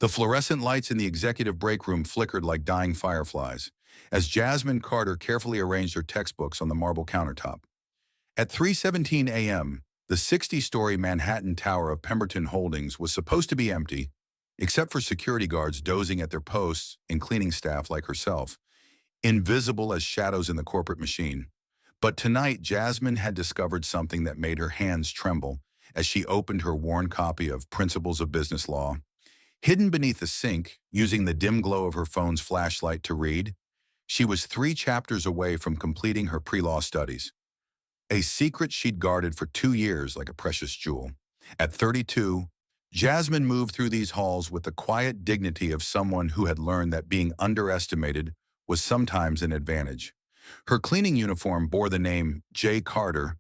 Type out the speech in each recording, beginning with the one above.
The fluorescent lights in the executive break room flickered like dying fireflies as Jasmine Carter carefully arranged her textbooks on the marble countertop. At 3:17 a.m., the 60-story Manhattan Tower of Pemberton Holdings was supposed to be empty, except for security guards dozing at their posts and cleaning staff like herself, invisible as shadows in the corporate machine. But tonight, Jasmine had discovered something that made her hands tremble as she opened her worn copy of Principles of Business Law. Hidden beneath the sink, using the dim glow of her phone's flashlight to read, she was 3 chapters away from completing her pre-law studies. A secret she'd guarded for 2 years like a precious jewel. At 32, Jasmine moved through these halls with the quiet dignity of someone who had learned that being underestimated was sometimes an advantage. Her cleaning uniform bore the name J. Carter,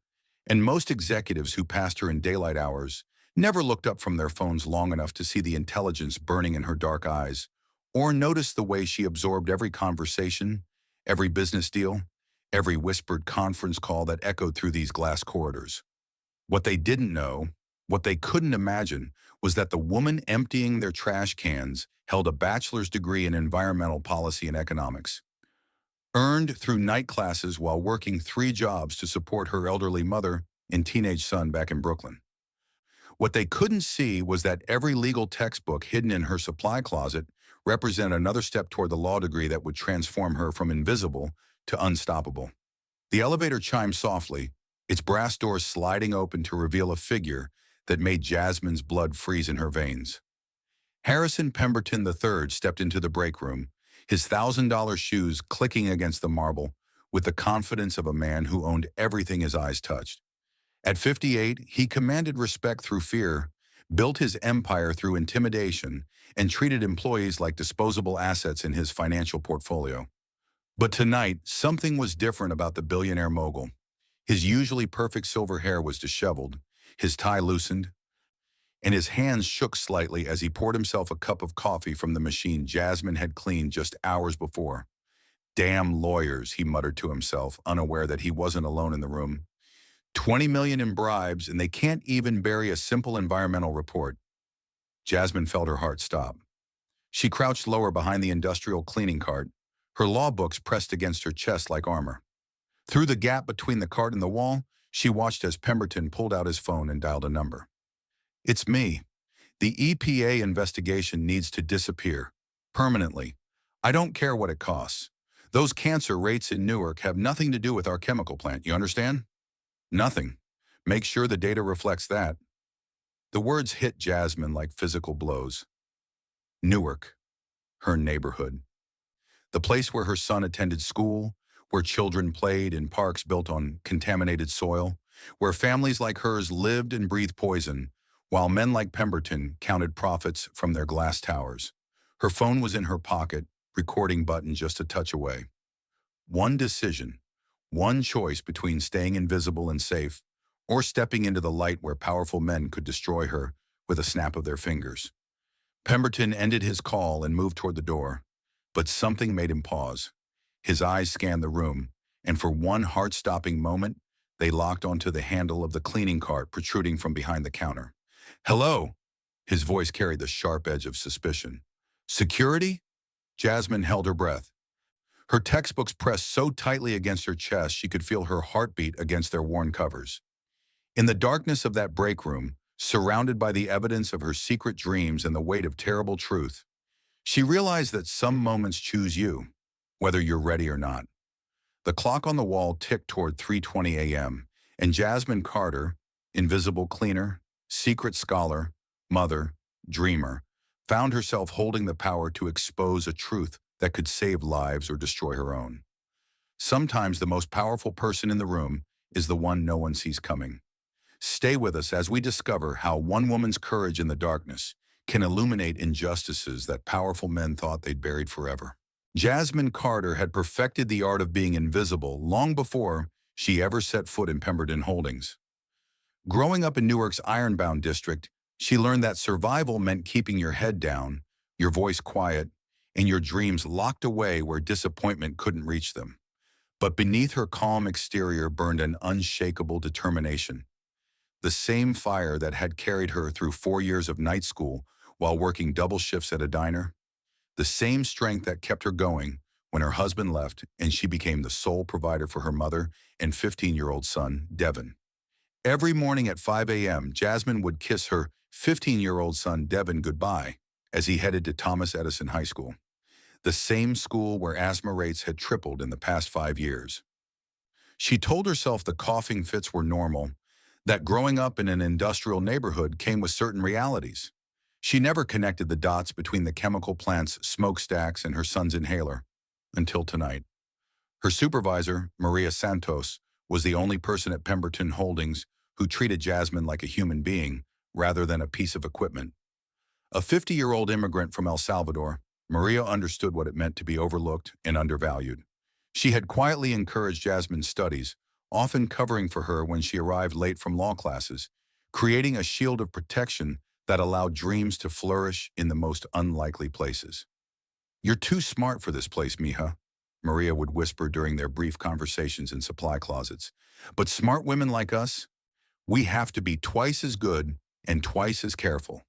and most executives who passed her in daylight hours never looked up from their phones long enough to see the intelligence burning in her dark eyes, or notice the way she absorbed every conversation, every business deal, every whispered conference call that echoed through these glass corridors. What they didn't know, what they couldn't imagine, was that the woman emptying their trash cans held a bachelor's degree in environmental policy and economics, earned through night classes while working 3 jobs to support her elderly mother and teenage son back in Brooklyn. What they couldn't see was that every legal textbook hidden in her supply closet represented another step toward the law degree that would transform her from invisible to unstoppable. The elevator chimed softly, its brass doors sliding open to reveal a figure that made Jasmine's blood freeze in her veins. Harrison Pemberton III stepped into the break room, his $1,000 shoes clicking against the marble with the confidence of a man who owned everything his eyes touched. At 58, he commanded respect through fear, built his empire through intimidation, and treated employees like disposable assets in his financial portfolio. But tonight, something was different about the billionaire mogul. His usually perfect silver hair was disheveled, his tie loosened, and his hands shook slightly as he poured himself a cup of coffee from the machine Jasmine had cleaned just hours before. Damn lawyers, he muttered to himself, unaware that he wasn't alone in the room. 20 million in bribes, and they can't even bury a simple environmental report. Jasmine felt her heart stop. She crouched lower behind the industrial cleaning cart, her law books pressed against her chest like armor. Through the gap between the cart and the wall, she watched as Pemberton pulled out his phone and dialed a number. "It's me. The EPA investigation needs to disappear. Permanently. I don't care what it costs. Those cancer rates in Newark have nothing to do with our chemical plant, you understand? Nothing. Make sure the data reflects that." The words hit Jasmine like physical blows. Newark. Her neighborhood. The place where her son attended school, where children played in parks built on contaminated soil, where families like hers lived and breathed poison, while men like Pemberton counted profits from their glass towers. Her phone was in her pocket, recording button just a touch away. One decision, one choice between staying invisible and safe, or stepping into the light where powerful men could destroy her with a snap of their fingers. Pemberton ended his call and moved toward the door, but something made him pause. His eyes scanned the room, and for one heart-stopping moment, they locked onto the handle of the cleaning cart protruding from behind the counter. "Hello?" His voice carried the sharp edge of suspicion. "Security?" Jasmine held her breath. Her textbooks pressed so tightly against her chest she could feel her heartbeat against their worn covers. In the darkness of that break room, surrounded by the evidence of her secret dreams and the weight of terrible truth, she realized that some moments choose you, whether you're ready or not. The clock on the wall ticked toward 3:20 a.m., and Jasmine Carter, invisible cleaner, secret scholar, mother, dreamer, found herself holding the power to expose a truth that could save lives or destroy her own. Sometimes the most powerful person in the room is the one no one sees coming. Stay with us as we discover how one woman's courage in the darkness can illuminate injustices that powerful men thought they'd buried forever. Jasmine Carter had perfected the art of being invisible long before she ever set foot in Pemberton Holdings. Growing up in Newark's ironbound district, she learned that survival meant keeping your head down, your voice quiet, and your dreams locked away where disappointment couldn't reach them. But beneath her calm exterior burned an unshakable determination. The same fire that had carried her through 4 years of night school while working double shifts at a diner, the same strength that kept her going when her husband left and she became the sole provider for her mother and 15-year-old son, Devin. Every morning at 5 a.m., Jasmine would kiss her 15-year-old son, Devin, goodbye as he headed to Thomas Edison High School, the same school where asthma rates had tripled in the past 5 years. She told herself the coughing fits were normal, that growing up in an industrial neighborhood came with certain realities. She never connected the dots between the chemical plant's smokestacks and her son's inhaler, until tonight. Her supervisor, Maria Santos, was the only person at Pemberton Holdings who treated Jasmine like a human being rather than a piece of equipment. A 50-year-old immigrant from El Salvador, Maria understood what it meant to be overlooked and undervalued. She had quietly encouraged Jasmine's studies, often covering for her when she arrived late from law classes, creating a shield of protection that allowed dreams to flourish in the most unlikely places. "You're too smart for this place, mija," Maria would whisper during their brief conversations in supply closets. "But smart women like us, we have to be twice as good and twice as careful."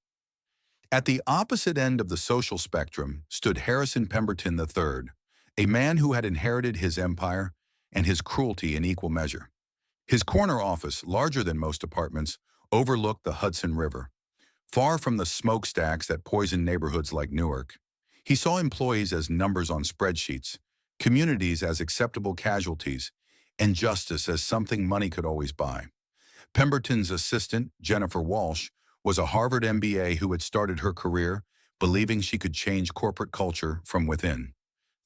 At the opposite end of the social spectrum stood Harrison Pemberton III, a man who had inherited his empire and his cruelty in equal measure. His corner office, larger than most apartments, overlooked the Hudson River. Far from the smokestacks that poison neighborhoods like Newark, he saw employees as numbers on spreadsheets, communities as acceptable casualties, and justice as something money could always buy. Pemberton's assistant, Jennifer Walsh, was a Harvard MBA who had started her career believing she could change corporate culture from within.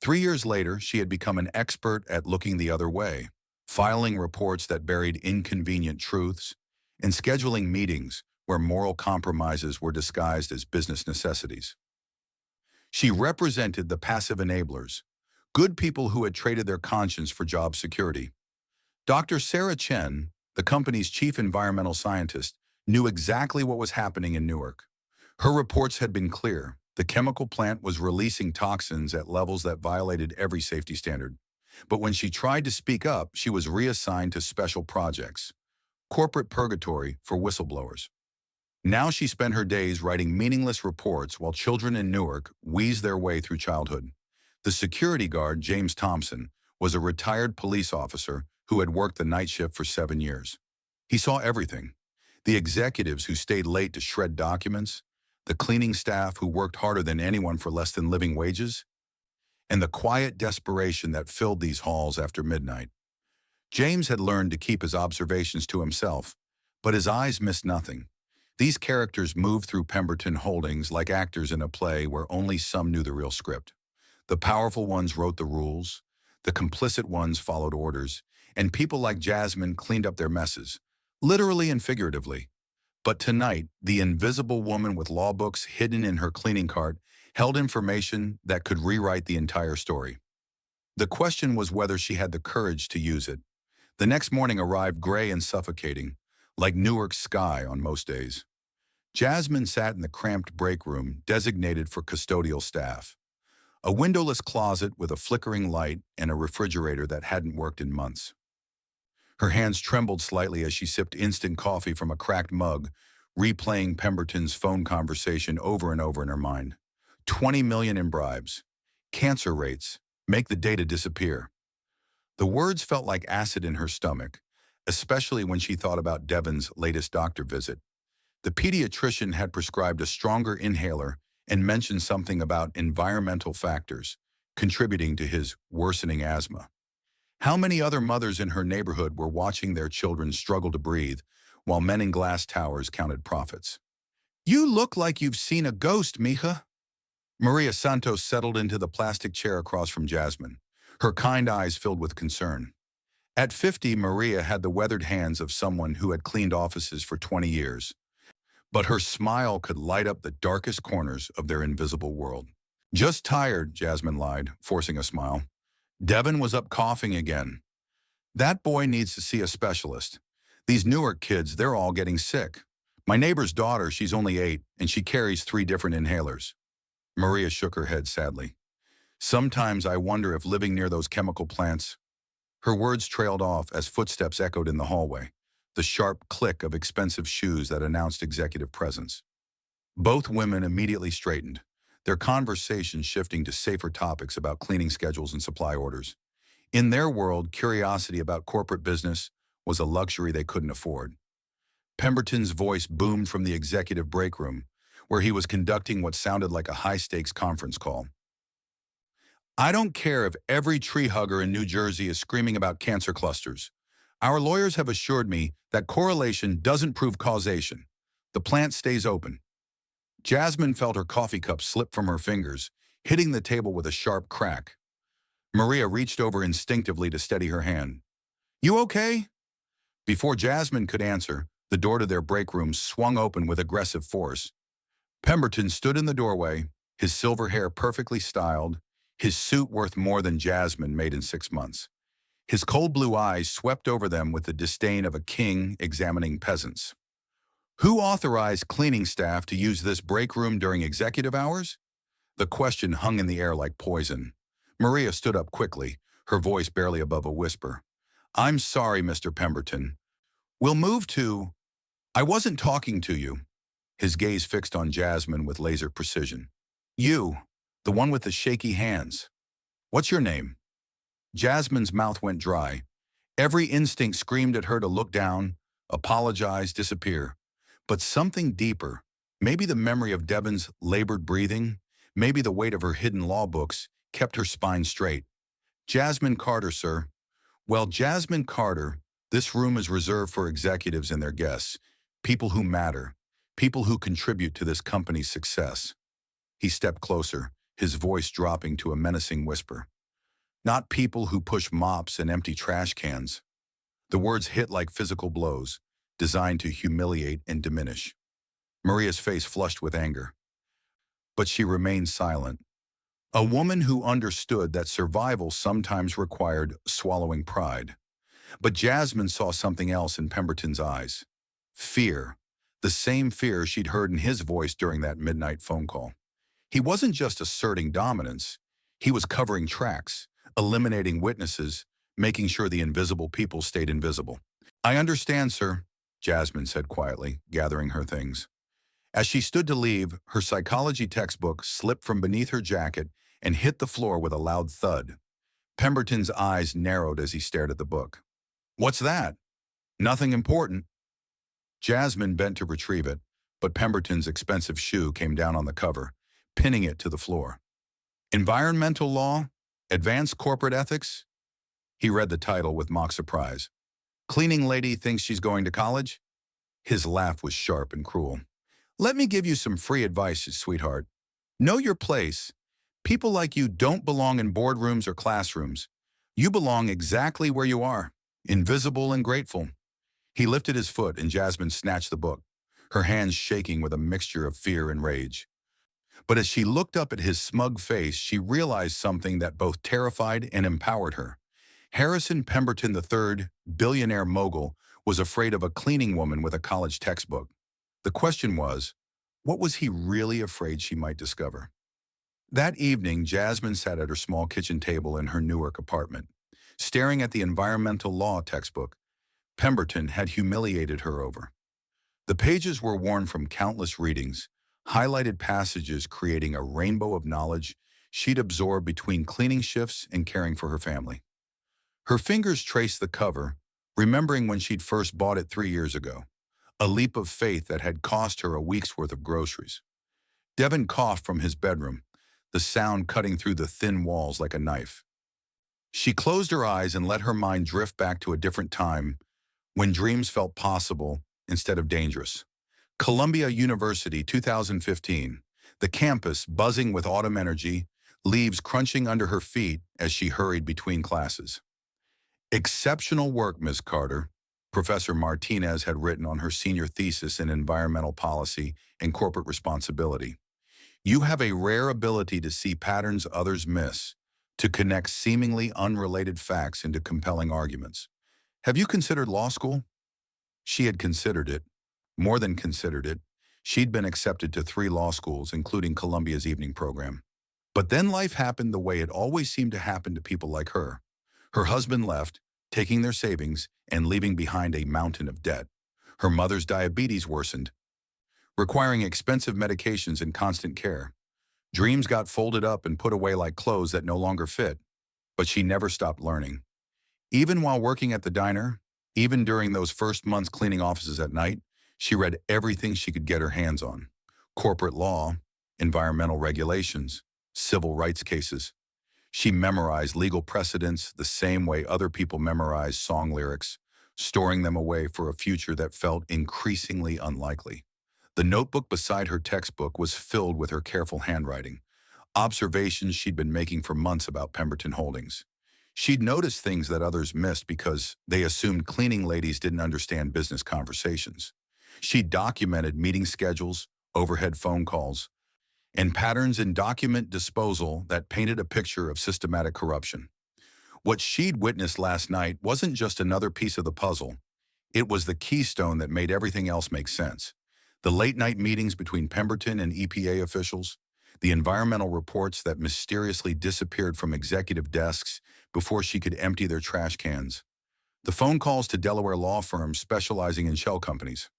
3 years later, she had become an expert at looking the other way, filing reports that buried inconvenient truths, and scheduling meetings where moral compromises were disguised as business necessities. She represented the passive enablers, good people who had traded their conscience for job security. Dr. Sarah Chen, the company's chief environmental scientist, knew exactly what was happening in Newark. Her reports had been clear. The chemical plant was releasing toxins at levels that violated every safety standard. But when she tried to speak up, she was reassigned to special projects, corporate purgatory for whistleblowers. Now she spent her days writing meaningless reports while children in Newark wheezed their way through childhood. The security guard, James Thompson, was a retired police officer who had worked the night shift for 7 years. He saw everything. The executives who stayed late to shred documents, the cleaning staff who worked harder than anyone for less than living wages, and the quiet desperation that filled these halls after midnight. James had learned to keep his observations to himself, but his eyes missed nothing. These characters moved through Pemberton Holdings like actors in a play where only some knew the real script. The powerful ones wrote the rules, the complicit ones followed orders, and people like Jasmine cleaned up their messes, literally and figuratively. But tonight, the invisible woman with law books hidden in her cleaning cart held information that could rewrite the entire story. The question was whether she had the courage to use it. The next morning arrived gray and suffocating, like Newark's sky on most days. Jasmine sat in the cramped break room designated for custodial staff, a windowless closet with a flickering light and a refrigerator that hadn't worked in months. Her hands trembled slightly as she sipped instant coffee from a cracked mug, replaying Pemberton's phone conversation over and over in her mind. 20 million in bribes. Cancer rates. Make the data disappear. The words felt like acid in her stomach, especially when she thought about Devin's latest doctor visit. The pediatrician had prescribed a stronger inhaler and mentioned something about environmental factors contributing to his worsening asthma. How many other mothers in her neighborhood were watching their children struggle to breathe while men in glass towers counted profits? "You look like you've seen a ghost, mija." Maria Santos settled into the plastic chair across from Jasmine, her kind eyes filled with concern. At 50, Maria had the weathered hands of someone who had cleaned offices for 20 years. But her smile could light up the darkest corners of their invisible world. "Just tired," Jasmine lied, forcing a smile. Devin was up coughing again. "That boy needs to see a specialist. These Newark kids, they're all getting sick. My neighbor's daughter, she's only 8, and she carries 3 different inhalers." Maria shook her head sadly. "Sometimes I wonder if living near those chemical plants—" Her words trailed off as footsteps echoed in the hallway, the sharp click of expensive shoes that announced executive presence. Both women immediately straightened, their conversation shifting to safer topics about cleaning schedules and supply orders. In their world, curiosity about corporate business was a luxury they couldn't afford. Pemberton's voice boomed from the executive break room, where he was conducting what sounded like a high-stakes conference call. I don't care if every tree hugger in New Jersey is screaming about cancer clusters. Our lawyers have assured me that correlation doesn't prove causation. The plant stays open. Jasmine felt her coffee cup slip from her fingers, hitting the table with a sharp crack. Maria reached over instinctively to steady her hand. You okay? Before Jasmine could answer, the door to their break room swung open with aggressive force. Pemberton stood in the doorway, his silver hair perfectly styled, his suit worth more than Jasmine made in 6 months. His cold blue eyes swept over them with the disdain of a king examining peasants. Who authorized cleaning staff to use this break room during executive hours? The question hung in the air like poison. Maria stood up quickly, her voice barely above a whisper. I'm sorry, Mr. Pemberton. We'll move to... I wasn't talking to you. His gaze fixed on Jasmine with laser precision. You, the one with the shaky hands. What's your name? Jasmine's mouth went dry. Every instinct screamed at her to look down, apologize, disappear. But something deeper, maybe the memory of Devon's labored breathing, maybe the weight of her hidden law books, kept her spine straight. Jasmine Carter, sir. Well, Jasmine Carter, this room is reserved for executives and their guests, people who matter, people who contribute to this company's success. He stepped closer, his voice dropping to a menacing whisper. Not people who push mops and empty trash cans. The words hit like physical blows, designed to humiliate and diminish. Maria's face flushed with anger. But she remained silent. A woman who understood that survival sometimes required swallowing pride. But Jasmine saw something else in Pemberton's eyes. Fear. The same fear she'd heard in his voice during that midnight phone call. He wasn't just asserting dominance. He was covering tracks, eliminating witnesses, making sure the invisible people stayed invisible. I understand, sir, Jasmine said quietly, gathering her things. As she stood to leave, her psychology textbook slipped from beneath her jacket and hit the floor with a loud thud. Pemberton's eyes narrowed as he stared at the book. What's that? Nothing important. Jasmine bent to retrieve it, but Pemberton's expensive shoe came down on the cover, pinning it to the floor. Environmental Law? Advanced Corporate Ethics? He read the title with mock surprise. Cleaning lady thinks she's going to college? His laugh was sharp and cruel. Let me give you some free advice, sweetheart. Know your place. People like you don't belong in boardrooms or classrooms. You belong exactly where you are, invisible and grateful. He lifted his foot and Jasmine snatched the book, her hands shaking with a mixture of fear and rage. But as she looked up at his smug face, she realized something that both terrified and empowered her. Harrison Pemberton III, billionaire mogul, was afraid of a cleaning woman with a college textbook. The question was, what was he really afraid she might discover? That evening, Jasmine sat at her small kitchen table in her Newark apartment, staring at the environmental law textbook Pemberton had humiliated her over. The pages were worn from countless readings, highlighted passages creating a rainbow of knowledge she'd absorbed between cleaning shifts and caring for her family. Her fingers traced the cover, remembering when she'd first bought it 3 years ago, a leap of faith that had cost her a week's worth of groceries. Devon coughed from his bedroom, the sound cutting through the thin walls like a knife. She closed her eyes and let her mind drift back to a different time when dreams felt possible instead of dangerous. Columbia University, 2015. The campus buzzing with autumn energy, leaves crunching under her feet as she hurried between classes. Exceptional work, Ms. Carter, Professor Martinez had written on her senior thesis in environmental policy and corporate responsibility. You have a rare ability to see patterns others miss, to connect seemingly unrelated facts into compelling arguments. Have you considered law school? She had considered it, more than considered it. She'd been accepted to 3 law schools, including Columbia's evening program. But then life happened the way it always seemed to happen to people like her. Her husband left, taking their savings and leaving behind a mountain of debt. Her mother's diabetes worsened, requiring expensive medications and constant care. Dreams got folded up and put away like clothes that no longer fit, but she never stopped learning. Even while working at the diner, even during those first months cleaning offices at night, she read everything she could get her hands on. Corporate law, environmental regulations, civil rights cases. She memorized legal precedents the same way other people memorize song lyrics, storing them away for a future that felt increasingly unlikely. The notebook beside her textbook was filled with her careful handwriting, observations she'd been making for months about Pemberton Holdings. She'd noticed things that others missed because they assumed cleaning ladies didn't understand business conversations. She documented meeting schedules, overhead phone calls, and patterns in document disposal that painted a picture of systematic corruption. What she'd witnessed last night wasn't just another piece of the puzzle. It was the keystone that made everything else make sense. The late-night meetings between Pemberton and EPA officials, the environmental reports that mysteriously disappeared from executive desks before she could empty their trash cans, the phone calls to Delaware law firms specializing in shell companies.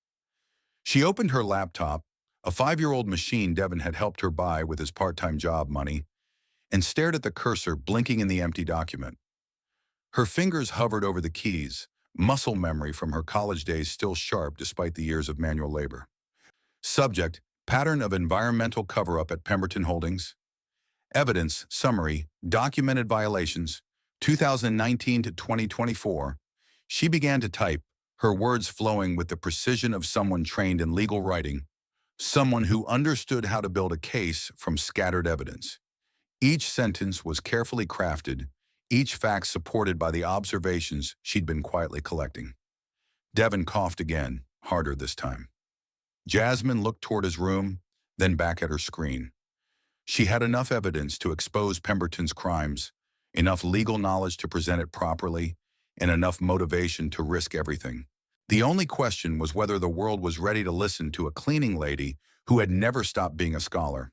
She opened her laptop, a 5-year-old machine Devin had helped her buy with his part-time job money, and stared at the cursor blinking in the empty document. Her fingers hovered over the keys, muscle memory from her college days still sharp despite the years of manual labor. Subject, pattern of environmental cover-up at Pemberton Holdings. Evidence, summary, documented violations, 2019 to 2024. She began to type, her words flowing with the precision of someone trained in legal writing, someone who understood how to build a case from scattered evidence. Each sentence was carefully crafted, each fact supported by the observations she'd been quietly collecting. Devin coughed again, harder this time. Jasmine looked toward his room, then back at her screen. She had enough evidence to expose Pemberton's crimes, enough legal knowledge to present it properly, and enough motivation to risk everything. The only question was whether the world was ready to listen to a cleaning lady who had never stopped being a scholar.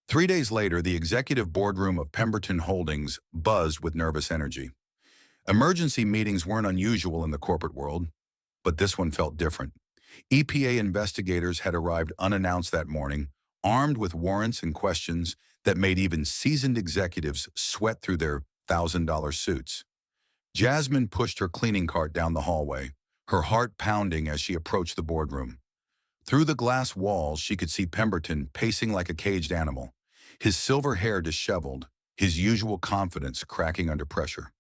3 days later, the executive boardroom of Pemberton Holdings buzzed with nervous energy. Emergency meetings weren't unusual in the corporate world, but this one felt different. EPA investigators had arrived unannounced that morning, armed with warrants and questions that made even seasoned executives sweat through their $1,000 suits. Jasmine pushed her cleaning cart down the hallway, her heart pounding as she approached the boardroom. Through the glass walls, she could see Pemberton pacing like a caged animal, his silver hair disheveled, his usual confidence cracking under pressure.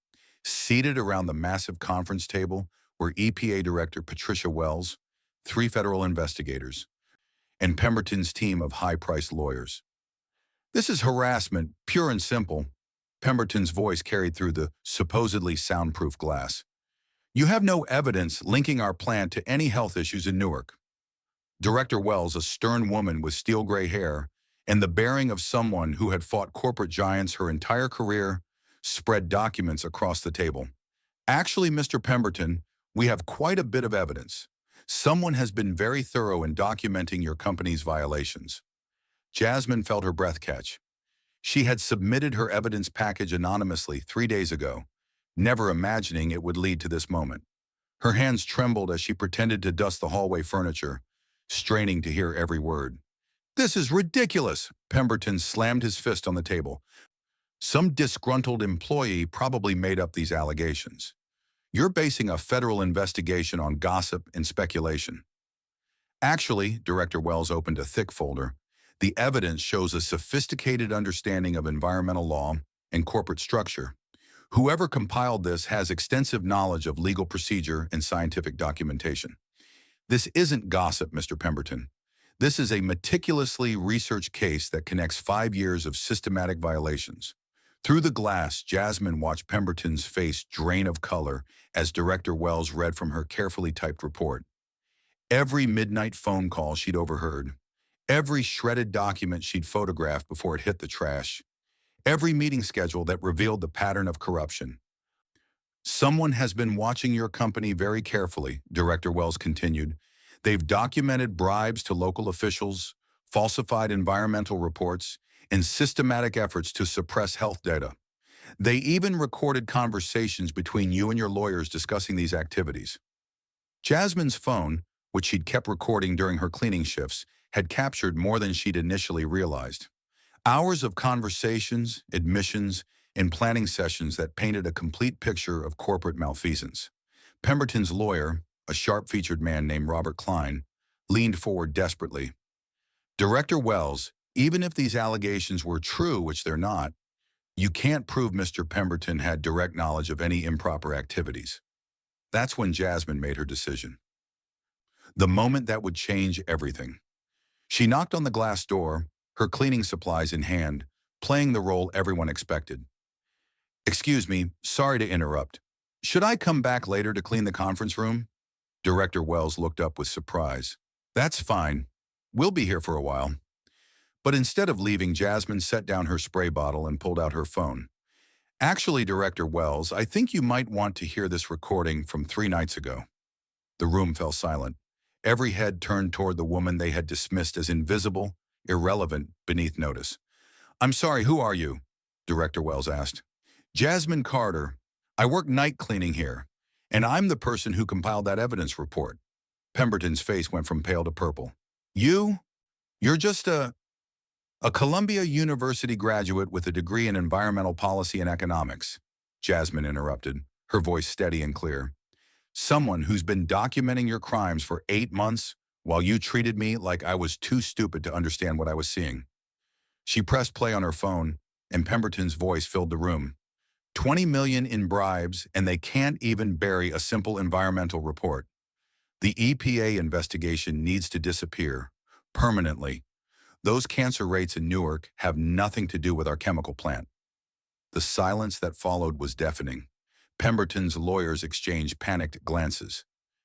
Seated around the massive conference table were EPA Director Patricia Wells, 3 federal investigators, and Pemberton's team of high-priced lawyers. "This is harassment, pure and simple," Pemberton's voice carried through the supposedly soundproof glass. "You have no evidence linking our plant to any health issues in Newark." Director Wells, a stern woman with steel gray hair and the bearing of someone who had fought corporate giants her entire career, spread documents across the table. "Actually, Mr. Pemberton, we have quite a bit of evidence. Someone has been very thorough in documenting your company's violations." Jasmine felt her breath catch. She had submitted her evidence package anonymously 3 days ago, never imagining it would lead to this moment. Her hands trembled as she pretended to dust the hallway furniture, straining to hear every word. "This is ridiculous!" Pemberton slammed his fist on the table. "Some disgruntled employee probably made up these allegations. You're basing a federal investigation on gossip and speculation." "Actually," Director Wells opened a thick folder, "the evidence shows a sophisticated understanding of environmental law and corporate structure. Whoever compiled this has extensive knowledge of legal procedure and scientific documentation. This isn't gossip, Mr. Pemberton. This is a meticulously researched case that connects 5 years of systematic violations." Through the glass, Jasmine watched Pemberton's face drain of color as Director Wells read from her carefully typed report. Every midnight phone call she'd overheard, every shredded document she'd photographed before it hit the trash, every meeting schedule that revealed the pattern of corruption. "Someone has been watching your company very carefully," Director Wells continued. "They've documented bribes to local officials, falsified environmental reports, and systematic efforts to suppress health data. They even recorded conversations between you and your lawyers discussing these activities." Jasmine's phone, which she'd kept recording during her cleaning shifts, had captured more than she'd initially realized. Hours of conversations, admissions, and planning sessions that painted a complete picture of corporate malfeasance. Pemberton's lawyer, a sharp-featured man named Robert Klein, leaned forward desperately. Director Wells, even if these allegations were true, which they're not, you can't prove Mr. Pemberton had direct knowledge of any improper activities. That's when Jasmine made her decision. The moment that would change everything. She knocked on the glass door, her cleaning supplies in hand, playing the role everyone expected. "Excuse me, sorry to interrupt. Should I come back later to clean the conference room?" Director Wells looked up with surprise. "That's fine. We'll be here for a while." But instead of leaving, Jasmine set down her spray bottle and pulled out her phone. "Actually, Director Wells, I think you might want to hear this recording from 3 nights ago." The room fell silent. Every head turned toward the woman they had dismissed as invisible, irrelevant, beneath notice. "I'm sorry, who are you?" Director Wells asked. "Jasmine Carter. I work night cleaning here, and I'm the person who compiled that evidence report." Pemberton's face went from pale to purple. You're just a Columbia University graduate with a degree in environmental policy and economics," Jasmine interrupted, her voice steady and clear. "Someone who's been documenting your crimes for 8 months while you treated me like I was too stupid to understand what I was seeing." She pressed play on her phone, and Pemberton's voice filled the room. "20 million in bribes, and they can't even bury a simple environmental report. The EPA investigation needs to disappear, permanently. Those cancer rates in Newark have nothing to do with our chemical plant." The silence that followed was deafening. Pemberton's lawyers exchanged panicked glances.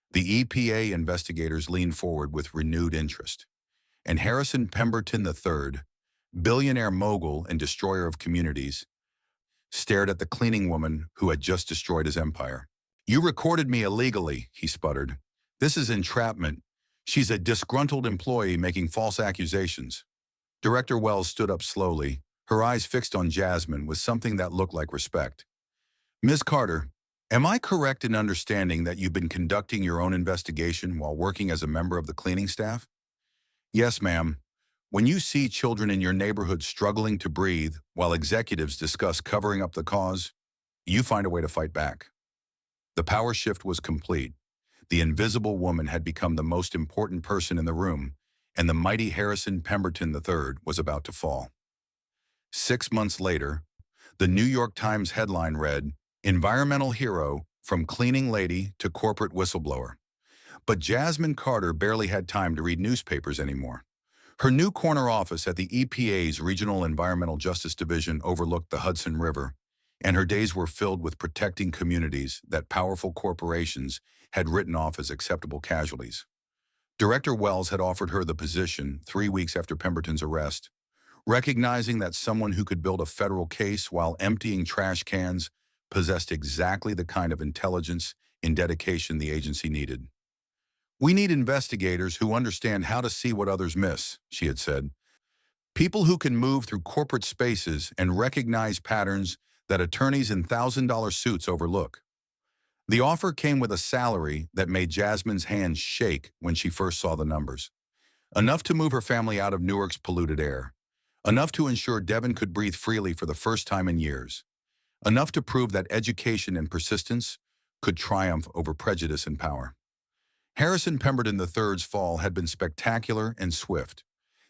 The EPA investigators leaned forward with renewed interest. And Harrison Pemberton III, billionaire mogul and destroyer of communities, stared at the cleaning woman who had just destroyed his empire. "You recorded me illegally," he sputtered. "This is entrapment. She's a disgruntled employee making false accusations." Director Wells stood up slowly, her eyes fixed on Jasmine with something that looked like respect. "Ms. Carter, am I correct in understanding that you've been conducting your own investigation while working as a member of the cleaning staff?" "Yes, ma'am. When you see children in your neighborhood struggling to breathe while executives discuss covering up the cause, you find a way to fight back." The power shift was complete. The invisible woman had become the most important person in the room, and the mighty Harrison Pemberton III was about to fall. 6 months later, the New York Times headline read, "Environmental Hero from Cleaning Lady to Corporate Whistleblower." But Jasmine Carter barely had time to read newspapers anymore. Her new corner office at the EPA's Regional Environmental Justice Division overlooked the Hudson River, and her days were filled with protecting communities that powerful corporations had written off as acceptable casualties. Director Wells had offered her the position 3 weeks after Pemberton's arrest, recognizing that someone who could build a federal case while emptying trash cans possessed exactly the kind of intelligence and dedication the agency needed. "We need investigators who understand how to see what others miss," she had said. "People who can move through corporate spaces and recognize patterns that attorneys in $1,000 suits overlook." The offer came with a salary that made Jasmine's hands shake when she first saw the numbers. Enough to move her family out of Newark's polluted air. Enough to ensure Devon could breathe freely for the first time in years. Enough to prove that education and persistence could triumph over prejudice and power. Harrison Pemberton III's fall had been spectacular and swift.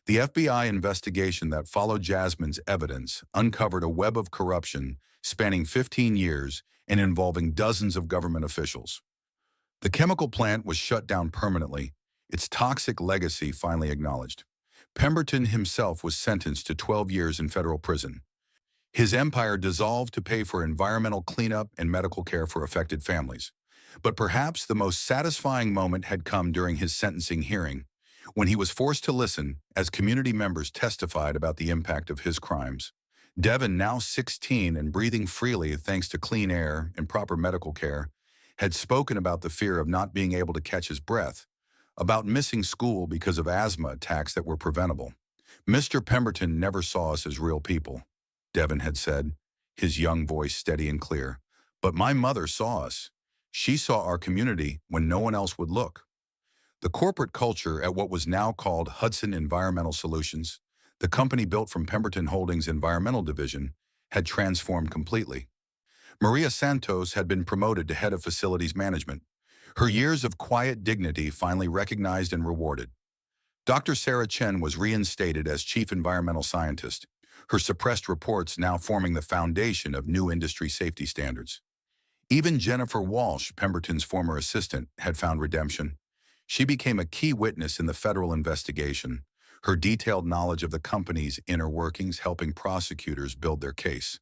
The FBI investigation that followed Jasmine's evidence uncovered a web of corruption spanning 15 years and involving dozens of government officials. The chemical plant was shut down permanently, its toxic legacy finally acknowledged. Pemberton himself was sentenced to 12 years in federal prison. His empire dissolved to pay for environmental cleanup and medical care for affected families. But perhaps the most satisfying moment had come during his sentencing hearing, when he was forced to listen as community members testified about the impact of his crimes. Devon, now 16 and breathing freely thanks to clean air and proper medical care, had spoken about the fear of not being able to catch his breath, about missing school because of asthma attacks that were preventable. "Mr. Pemberton never saw us as real people," Devon had said, his young voice steady and clear. "But my mother saw us. She saw our community when no one else would look." The corporate culture at what was now called Hudson Environmental Solutions, the company built from Pemberton Holdings' environmental division, had transformed completely. Maria Santos had been promoted to head of facilities management, her years of quiet dignity finally recognized and rewarded. Dr. Sarah Chen was reinstated as chief environmental scientist, her suppressed reports now forming the foundation of new industry safety standards. Even Jennifer Walsh, Pemberton's former assistant, had found redemption. She became a key witness in the federal investigation, her detailed knowledge of the company's inner workings helping prosecutors build their case.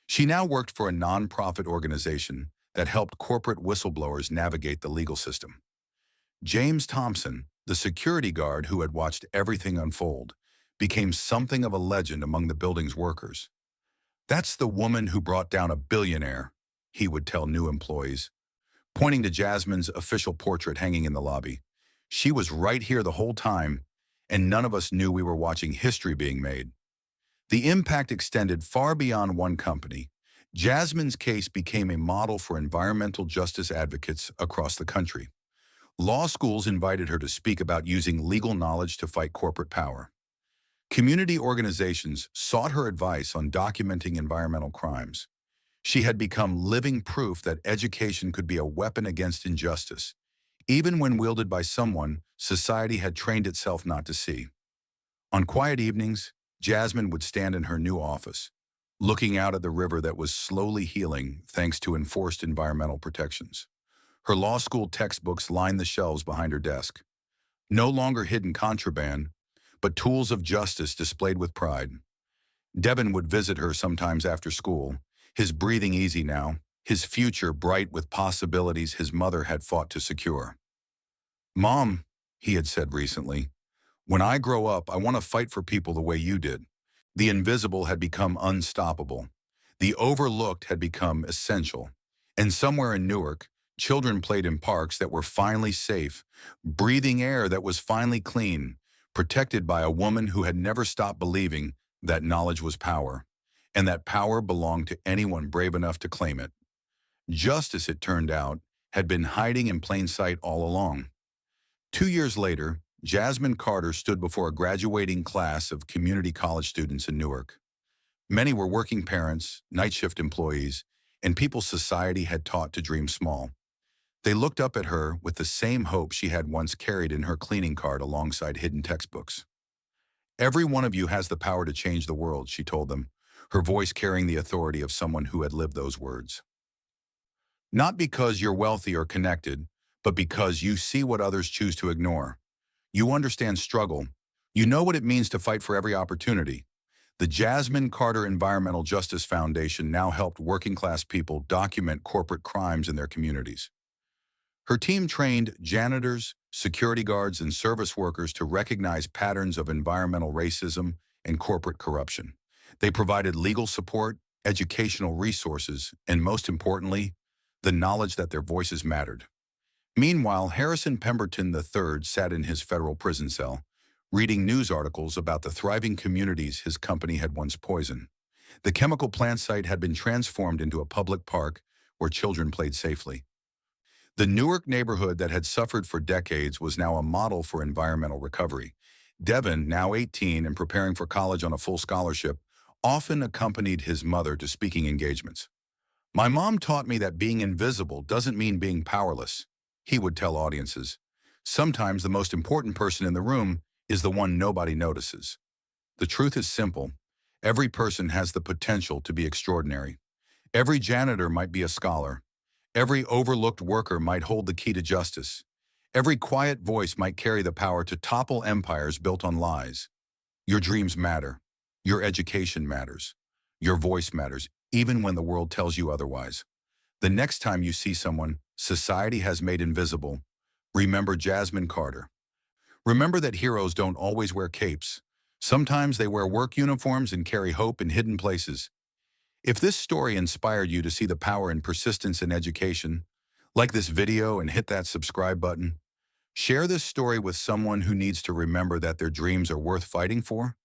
She now worked for a nonprofit organization that helped corporate whistleblowers navigate the legal system. James Thompson, the security guard who had watched everything unfold, became something of a legend among the building's workers. "That's the woman who brought down a billionaire," he would tell new employees, pointing to Jasmine's official portrait hanging in the lobby. "She was right here the whole time, and none of us knew we were watching history being made." The impact extended far beyond one company. Jasmine's case became a model for environmental justice advocates across the country. Law schools invited her to speak about using legal knowledge to fight corporate power. Community organizations sought her advice on documenting environmental crimes. She had become living proof that education could be a weapon against injustice, even when wielded by someone society had trained itself not to see. On quiet evenings, Jasmine would stand in her new office, looking out at the river that was slowly healing thanks to enforced environmental protections. Her law school textbooks lined the shelves behind her desk. No longer hidden contraband, but tools of justice displayed with pride. Devin would visit her sometimes after school, his breathing easy now, his future bright with possibilities his mother had fought to secure. "Mom," he had said recently, "when I grow up, I want to fight for people the way you did." The invisible had become unstoppable. The overlooked had become essential. And somewhere in Newark, children played in parks that were finally safe, breathing air that was finally clean, protected by a woman who had never stopped believing that knowledge was power, and that power belonged to anyone brave enough to claim it. Justice, it turned out, had been hiding in plain sight all along. 2 years later, Jasmine Carter stood before a graduating class of community college students in Newark. Many were working parents, night shift employees, and people society had taught to dream small. They looked up at her with the same hope she had once carried in her cleaning cart alongside hidden textbooks. "Every one of you has the power to change the world," she told them, her voice carrying the authority of someone who had lived those words. "Not because you're wealthy or connected, but because you see what others choose to ignore. You understand struggle. You know what it means to fight for every opportunity." The Jasmine Carter Environmental Justice Foundation now helped working-class people document corporate crimes in their communities. Her team trained janitors, security guards, and service workers to recognize patterns of environmental racism and corporate corruption. They provided legal support, educational resources, and most importantly, the knowledge that their voices mattered. Meanwhile, Harrison Pemberton III sat in his federal prison cell, reading news articles about the thriving communities his company had once poisoned. The chemical plant site had been transformed into a public park where children played safely. The Newark neighborhood that had suffered for decades was now a model for environmental recovery. Devin, now 18 and preparing for college on a full scholarship, often accompanied his mother to speaking engagements. "My mom taught me that being invisible doesn't mean being powerless," he would tell audiences. "Sometimes the most important person in the room is the one nobody notices." The truth is simple. Every person has the potential to be extraordinary. Every janitor might be a scholar. Every overlooked worker might hold the key to justice. Every quiet voice might carry the power to topple empires built on lies. Your dreams matter. Your education matters. Your voice matters, even when the world tells you otherwise. The next time you see someone society has made invisible, remember Jasmine Carter. Remember that heroes don't always wear capes. Sometimes they wear work uniforms and carry hope in hidden places. If this story inspired you to see the power and persistence in education, like this video and hit that subscribe button. Share this story with someone who needs to remember that their dreams are worth fighting for.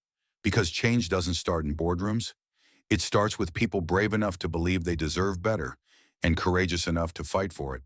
Because change doesn't start in boardrooms. It starts with people brave enough to believe they deserve better and courageous enough to fight for it.